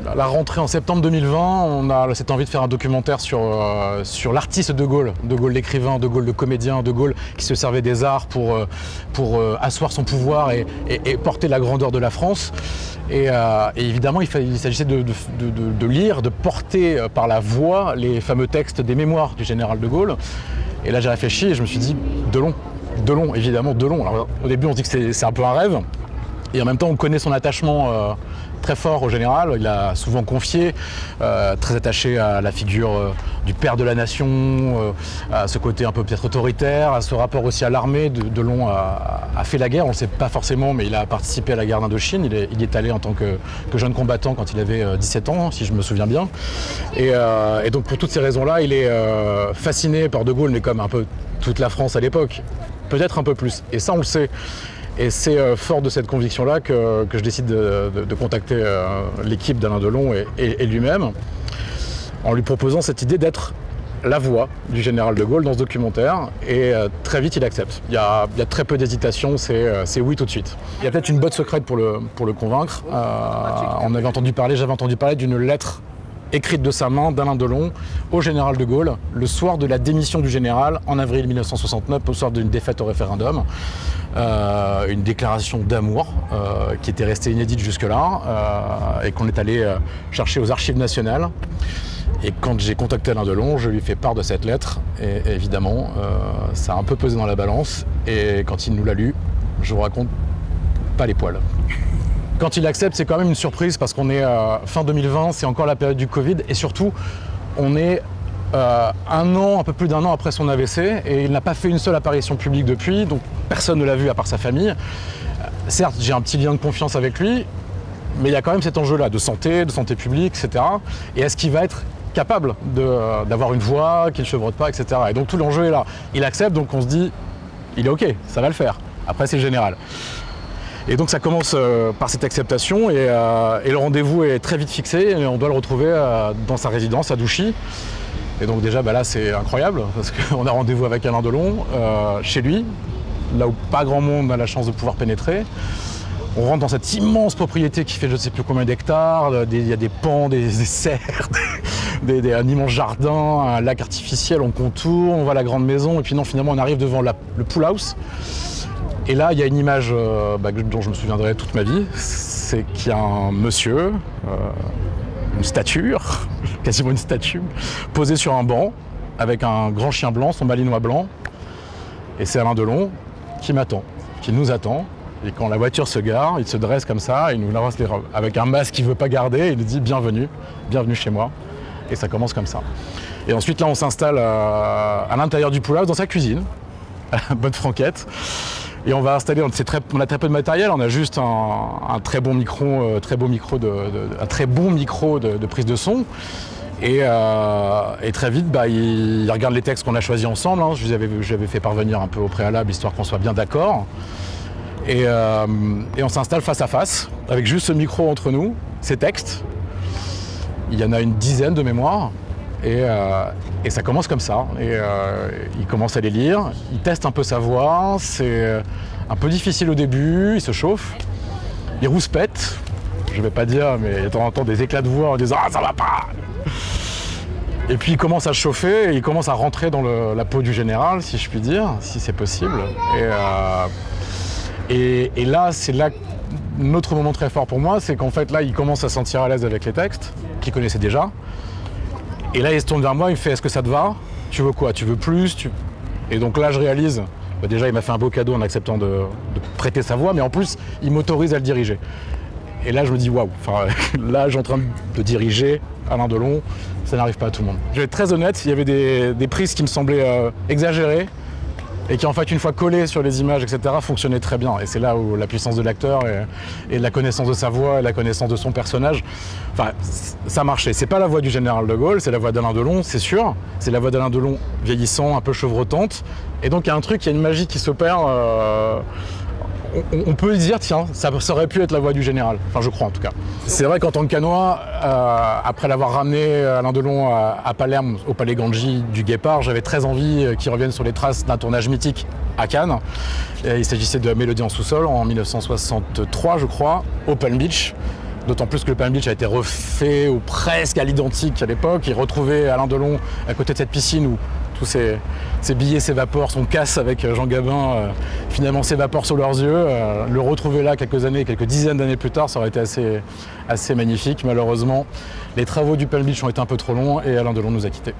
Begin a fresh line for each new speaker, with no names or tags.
À la rentrée en septembre 2020, on a cette envie de faire un documentaire sur l'artiste de Gaulle l'écrivain, de Gaulle le comédien, de Gaulle qui se servait des arts pour asseoir son pouvoir et porter la grandeur de la France. Et évidemment, il s'agissait de lire, de porter par la voix les fameux textes des mémoires du général de Gaulle. Et là, j'ai réfléchi et je me suis dit, Delon, évidemment, Delon. Alors, au début, on se dit que c'est un peu un rêve. Et en même temps, on connaît son attachement très fort au général. Il a souvent confié, très attaché à la figure du père de la nation, à ce côté un peu peut-être autoritaire, à ce rapport aussi à l'armée. Delon a fait la guerre, on ne le sait pas forcément, mais il a participé à la guerre d'Indochine. Il y est allé en tant que jeune combattant quand il avait 17 ans, si je me souviens bien. Et donc pour toutes ces raisons-là, il est fasciné par De Gaulle, mais comme un peu toute la France à l'époque, peut-être un peu plus. Et ça, on le sait. Et c'est fort de cette conviction-là que je décide de contacter l'équipe d'Alain Delon et lui-même, en lui proposant cette idée d'être la voix du général de Gaulle dans ce documentaire. Et très vite, il accepte. Il y a très peu d'hésitation, c'est oui tout de suite. Il y a peut-être une botte secrète pour le convaincre. J'avais entendu parler d'une lettre écrite de sa main d'Alain Delon au général de Gaulle, le soir de la démission du général, en avril 1969, au soir d'une défaite au référendum. Une déclaration d'amour qui était restée inédite jusque-là et qu'on est allé chercher aux archives nationales. Et quand j'ai contacté Alain Delon, je lui fais part de cette lettre et évidemment, ça a un peu pesé dans la balance et quand il nous l'a lu, je vous raconte pas les poils. Quand il accepte, c'est quand même une surprise parce qu'on est fin 2020, c'est encore la période du Covid et surtout, on est un peu plus d'un an après son AVC et il n'a pas fait une seule apparition publique depuis, donc personne ne l'a vu à part sa famille. Certes, j'ai un petit lien de confiance avec lui, mais il y a quand même cet enjeu-là de santé publique, etc. Et est-ce qu'il va être capable d'avoir une voix, qu'il ne chevrotte pas, etc. Et donc tout l'enjeu est là. Il accepte, donc on se dit, il est OK, ça va le faire. Après, c'est le général. Et donc ça commence par cette acceptation et le rendez-vous est très vite fixé et on doit le retrouver dans sa résidence à Douchy. Et donc déjà là c'est incroyable parce qu'on a rendez-vous avec Alain Delon chez lui, là où pas grand monde a la chance de pouvoir pénétrer. On rentre dans cette immense propriété qui fait je ne sais plus combien d'hectares, il y a des pans, des serres, un immense jardin, un lac artificiel, on contourne, on voit la grande maison et puis non finalement on arrive devant le pool house. Et là, il y a une image dont je me souviendrai toute ma vie, c'est qu'il y a un monsieur, une stature, quasiment une statue, posée sur un banc, avec un grand chien blanc, son malinois blanc. Et c'est Alain Delon qui m'attend, qui nous attend. Et quand la voiture se gare, il se dresse comme ça, il nous lance les robes. Avec un masque qu'il ne veut pas garder, il nous dit « Bienvenue, bienvenue chez moi ». Et ça commence comme ça. Et ensuite, là, on s'installe à l'intérieur du pool house, dans sa cuisine, bonne franquette. Et on va installer, on a très peu de matériel, on a juste un très bon micro, un très bon micro de prise de son. Et très vite, il regarde les textes qu'on a choisis ensemble. Hein. Je lui avais fait parvenir un peu au préalable, histoire qu'on soit bien d'accord. Et on s'installe face à face, avec juste ce micro entre nous, ces textes. Il y en a une dizaine de mémoire. Et ça commence comme ça. Et il commence à les lire, il teste un peu sa voix, c'est un peu difficile au début, il se chauffe, il rouspète, je vais pas dire, mais de temps en temps des éclats de voix en disant « Ah, ça va pas !» Et puis il commence à se chauffer, et il commence à rentrer dans la peau du général, si je puis dire, si c'est possible. Et là, c'est là notre moment très fort pour moi, c'est qu'en fait là, il commence à se sentir à l'aise avec les textes, qu'il connaissait déjà. Et là, il se tourne vers moi, il me fait « Est-ce que ça te va? Tu veux quoi? Tu veux plus? » Et donc là, je réalise, déjà, il m'a fait un beau cadeau en acceptant de prêter sa voix, mais en plus, il m'autorise à le diriger. Et là, je me dis « Waouh !» Là, je suis en train de diriger Alain Delon, ça n'arrive pas à tout le monde. Je vais être très honnête, il y avait des prises qui me semblaient exagérées, et qui en fait, une fois collées sur les images, etc., fonctionnaient très bien. Et c'est là où la puissance de l'acteur et la connaissance de sa voix et la connaissance de son personnage, ça marchait. C'est pas la voix du général de Gaulle, c'est la voix d'Alain Delon, c'est sûr. C'est la voix d'Alain Delon vieillissant, un peu chevrotante. Et donc il y a un truc, il y a une magie qui s'opère. On peut dire, tiens, ça aurait pu être la voix du général. Enfin, je crois en tout cas. C'est vrai qu'en tant que Cannois, après l'avoir ramené Alain Delon à Palerme, au Palais Ganji du Guépard, j'avais très envie qu'il revienne sur les traces d'un tournage mythique à Cannes. Et il s'agissait de Mélodie en sous-sol en 1963, je crois, au Palm Beach. D'autant plus que le Palm Beach a été refait ou presque à l'identique à l'époque. Et retrouver Alain Delon à côté de cette piscine où tous ces billets s'évaporent, son casse avec Jean Gabin finalement s'évapore sous leurs yeux. Le retrouver là quelques dizaines d'années plus tard, ça aurait été assez magnifique. Malheureusement, les travaux du Palm Beach ont été un peu trop longs et Alain Delon nous a quittés.